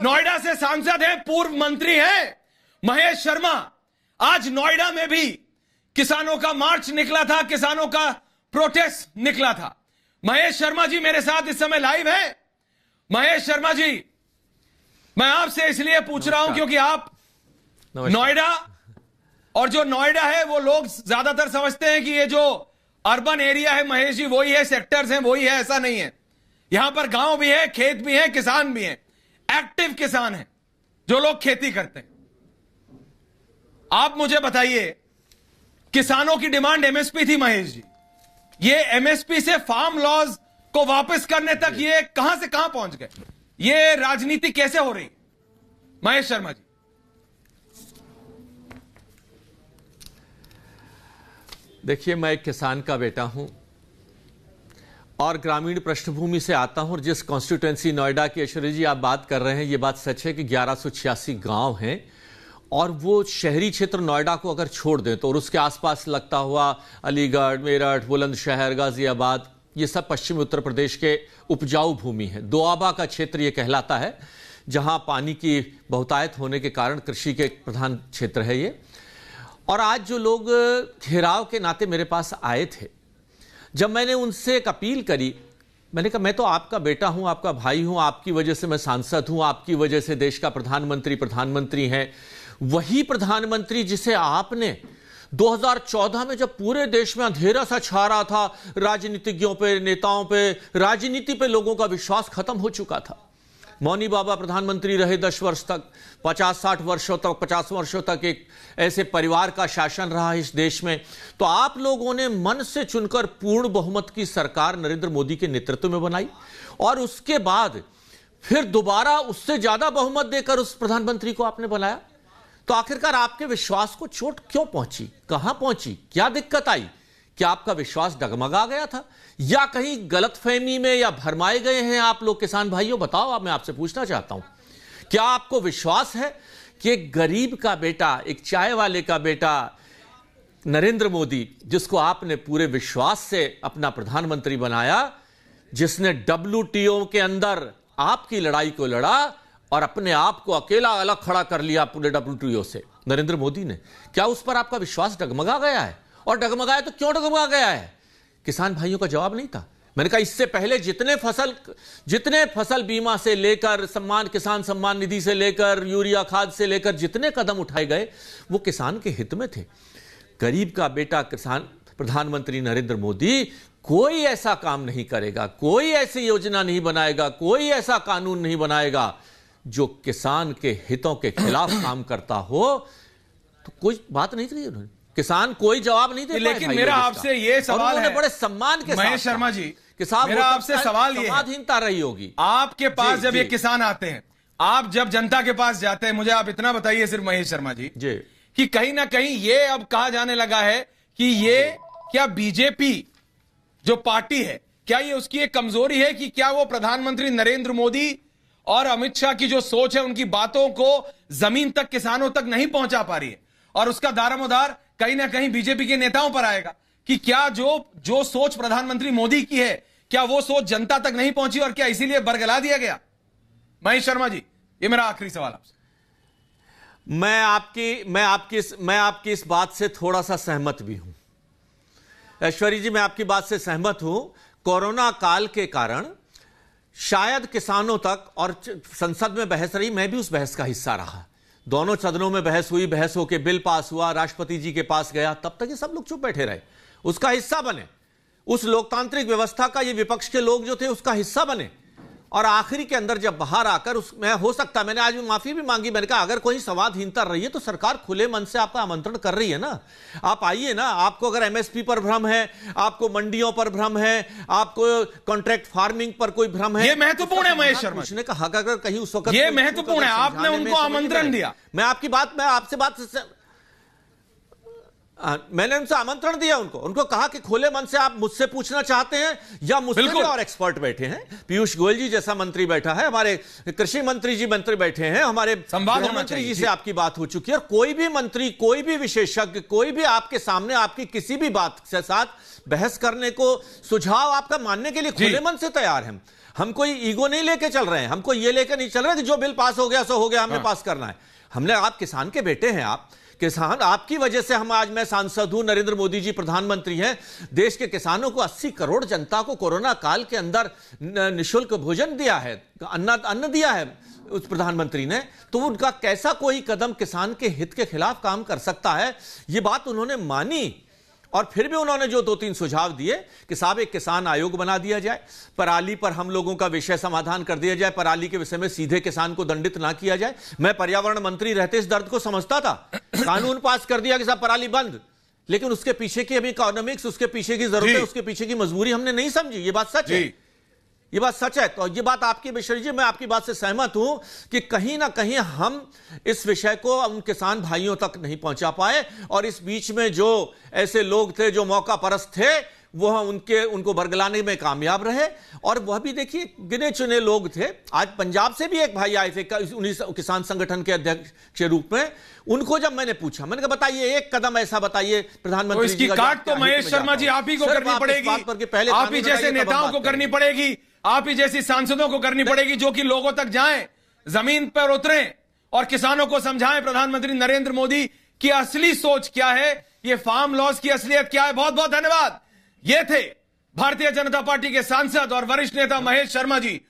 नोएडा से सांसद हैं, पूर्व मंत्री हैं महेश शर्मा। आज नोएडा में भी किसानों का मार्च निकला था, किसानों का प्रोटेस्ट निकला था। महेश शर्मा जी मेरे साथ इस समय लाइव है। महेश शर्मा जी, मैं आपसे इसलिए पूछ रहा हूं क्योंकि आप नोएडा, और जो नोएडा है वो लोग ज्यादातर समझते हैं कि ये जो अर्बन एरिया है महेश जी वही है, सेक्टर्स हैं वही है, ऐसा नहीं है। यहां पर गांव भी है, खेत भी है, किसान भी हैं, एक्टिव किसान हैं जो लोग खेती करते हैं। आप मुझे बताइए, किसानों की डिमांड एमएसपी थी महेश जी, ये एमएसपी से फार्म लॉज को वापस करने तक ये कहां से कहां पहुंच गए? ये राजनीति कैसे हो रही महेश शर्मा जी? देखिए, मैं एक किसान का बेटा हूं और ग्रामीण पृष्ठभूमि से आता हूं, और जिस कॉन्स्टिट्यूएंसी नोएडा की ऐश्वर्या जी आप बात कर रहे हैं, ये बात सच है कि 1186 गांव हैं, और वो शहरी क्षेत्र नोएडा को अगर छोड़ दें तो और उसके आसपास लगता हुआ अलीगढ़, मेरठ, बुलंदशहर, गाजियाबाद, ये सब पश्चिमी उत्तर प्रदेश के उपजाऊ भूमि है। दोआबा का क्षेत्र ये कहलाता है, जहां पानी की बहुतायत होने के कारण कृषि के प्रधान क्षेत्र है ये। और आज जो लोग घेराव के नाते मेरे पास आए थे, जब मैंने उनसे एक अपील करी, मैंने कहा मैं तो आपका बेटा हूं, आपका भाई हूं, आपकी वजह से मैं सांसद हूं, आपकी वजह से देश का प्रधानमंत्री हैं, वही प्रधानमंत्री जिसे आपने 2014 में जब पूरे देश में अंधेरा सा छा रहा था, राजनीतिज्ञों पे, नेताओं पे, राजनीति पे लोगों का विश्वास खत्म हो चुका था। मौनी बाबा प्रधानमंत्री रहे 10 वर्ष तक, 50 वर्षों तक एक ऐसे परिवार का शासन रहा इस देश में। तो आप लोगों ने मन से चुनकर पूर्ण बहुमत की सरकार नरेंद्र मोदी के नेतृत्व में बनाई, और उसके बाद फिर दोबारा उससे ज्यादा बहुमत देकर उस प्रधानमंत्री को आपने बनाया। तो आखिरकार आपके विश्वास को चोट क्यों पहुंची? कहां पहुंची? क्या दिक्कत आई? क्या आपका विश्वास डगमगा गया था, या कहीं गलतफहमी में या भरमाए गए हैं आप लोग? किसान भाइयों बताओ, अब मैं आपसे पूछना चाहता हूं, क्या आपको विश्वास है कि एक गरीब का बेटा, एक चाय वाले का बेटा नरेंद्र मोदी, जिसको आपने पूरे विश्वास से अपना प्रधानमंत्री बनाया, जिसने WTO के अंदर आपकी लड़ाई को लड़ा और अपने आप को अकेला अलग खड़ा कर लिया पूरे WTO से, नरेंद्र मोदी ने, क्या उस पर आपका विश्वास डगमगा गया है? और डगमगाया तो क्यों डगमगा गया है? किसान भाइयों का जवाब नहीं था। मैंने कहा इससे पहले जितने फसल बीमा से लेकर किसान सम्मान निधि से लेकर यूरिया खाद से लेकर जितने कदम उठाए गए, वो किसान के हित में थे। गरीब का बेटा किसान प्रधानमंत्री नरेंद्र मोदी कोई ऐसा काम नहीं करेगा, कोई ऐसी योजना नहीं बनाएगा, कोई ऐसा कानून नहीं बनाएगा जो किसान के हितों के खिलाफ काम करता हो। तो कोई बात नहीं करी उन्होंने, किसान कोई जवाब नहीं दे पाए। लेकिन मेरा आपसे ये सवाल है, बड़े सम्मान के महेश शर्मा जी, किसान, मेरा आपसे सवाल ये है, रही होगी आपके पास जब ये किसान आते हैं, आप जब जनता के पास जाते हैं, मुझे आप इतना बताइए सिर्फ महेश शर्मा जी कि कहीं ना कहीं ये अब कहा जाने लगा है कि ये क्या बीजेपी जो पार्टी है, क्या ये उसकी एक कमजोरी है कि क्या वो प्रधानमंत्री नरेंद्र मोदी और अमित शाह की जो सोच है, उनकी बातों को जमीन तक, किसानों तक नहीं पहुंचा पा रही है, और उसका दारोमदार कहीं ना कहीं बीजेपी के नेताओं पर आएगा कि क्या जो सोच प्रधानमंत्री मोदी की है, क्या वो सोच जनता तक नहीं पहुंची, और क्या इसीलिए बरगला दिया गया? महेश शर्मा जी, ये मेरा आखिरी सवाल आपसे। मैं आपकी इस बात से थोड़ा सा सहमत भी हूं ऐश्वर्या जी, मैं आपकी बात से सहमत हूं। कोरोना काल के कारण शायद किसानों तक, और संसद में बहस रही, मैं भी उस बहस का हिस्सा रहा, दोनों सदनों में बहस हुई, बहस होकर बिल पास हुआ, राष्ट्रपति जी के पास गया, तब तक ये सब लोग चुप बैठे रहे, उसका हिस्सा बने, उस लोकतांत्रिक व्यवस्था का ये विपक्ष के लोग जो थे उसका हिस्सा बने। और आखिरी के अंदर जब बाहर आकर उसमें हो सकता, मैंने आज भी माफी भी मांगी, मैंने कहा अगर कोई संवादहीनता रही है तो सरकार खुले मन से आपका आमंत्रण कर रही है ना, आप आइए ना। आपको अगर एमएसपी पर भ्रम है, आपको मंडियों पर भ्रम है, आपको कॉन्ट्रैक्ट फार्मिंग पर कोई भ्रम है, ये महत्वपूर्ण है महेश शर्मा, उसने कहा अगर कहीं उस वक्त ये महत्वपूर्ण है, आपने उनको आमंत्रण दिया। मैं आपकी बात, मैं आपसे बात, मैंने उनसे आमंत्रण दिया, उनको कहा कि खुले मन से आप मुझसे पूछना चाहते हैं या मुझसे भी और एक्सपर्ट बैठे हैं। पीयूष गोयल जी जैसा मंत्री बैठा है, हमारे कृषि मंत्री जी मंत्री बैठे हैं, हमारे मंत्री जी से आपकी बात हो चुकी है। और कोई भी मंत्री, कोई भी विशेषज्ञ, कोई भी आपके सामने आपकी किसी भी बात के साथ बहस करने को, सुझाव आपका मानने के लिए खुले मन से तैयार हैं। हम कोई ईगो नहीं लेके चल रहे हैं, हमको ये लेकर नहीं चल रहे कि जो बिल पास हो गया सो हो गया, हमें पास करना है। हमने, आप किसान के बेटे हैं, आप किसान, आपकी वजह से हम आज, मैं सांसद हूं, नरेंद्र मोदी जी प्रधानमंत्री हैं। देश के किसानों को 80 करोड़ जनता को कोरोना काल के अंदर निःशुल्क भोजन दिया है, अन्न दिया है उस प्रधानमंत्री ने। तो उनका कैसा कोई कदम किसान के हित के खिलाफ काम कर सकता है, ये बात उन्होंने मानी। और फिर भी उन्होंने जो 2-3 सुझाव दिए कि साहब एक किसान आयोग बना दिया जाए, पराली पर हम लोगों का विषय समाधान कर दिया जाए, पराली के विषय में सीधे किसान को दंडित ना किया जाए। मैं पर्यावरण मंत्री रहते इस दर्द को समझता था। कानून पास कर दिया कि साहब पराली बंद, लेकिन उसके पीछे की अभी इकोनॉमिक्स, उसके पीछे की जरूरत है, उसके पीछे की मजबूरी हमने नहीं समझी। ये बात सच है, ये बात सच है। तो ये बात आपकी, मिश्र जी, मैं आपकी बात से सहमत हूं कि कहीं ना कहीं हम इस विषय को उन किसान भाइयों तक नहीं पहुंचा पाए। और इस बीच में जो ऐसे लोग थे जो मौका परस्त थे, वह उनको बरगलाने में कामयाब रहे। और वह भी देखिए गिने चुने लोग थे। आज पंजाब से भी एक भाई आए थे उन्हीं किसान संगठन के अध्यक्ष के रूप में। उनको जब मैंने पूछा, मैंने कहा बताइए एक कदम ऐसा बताइए प्रधानमंत्री, इसकी काट तो महेश शर्मा जी आप ही को करनी पड़ेगी, आप ही जैसे नेताओं को करनी पड़ेगी, आप ही जैसी सांसदों को करनी पड़ेगी, जो कि लोगों तक जाएं, जमीन पर उतरें और किसानों को समझाएं प्रधानमंत्री नरेंद्र मोदी की असली सोच क्या है, ये फार्म लॉज की असलियत क्या है। बहुत बहुत धन्यवाद। ये थे भारतीय जनता पार्टी के सांसद और वरिष्ठ नेता महेश शर्मा जी।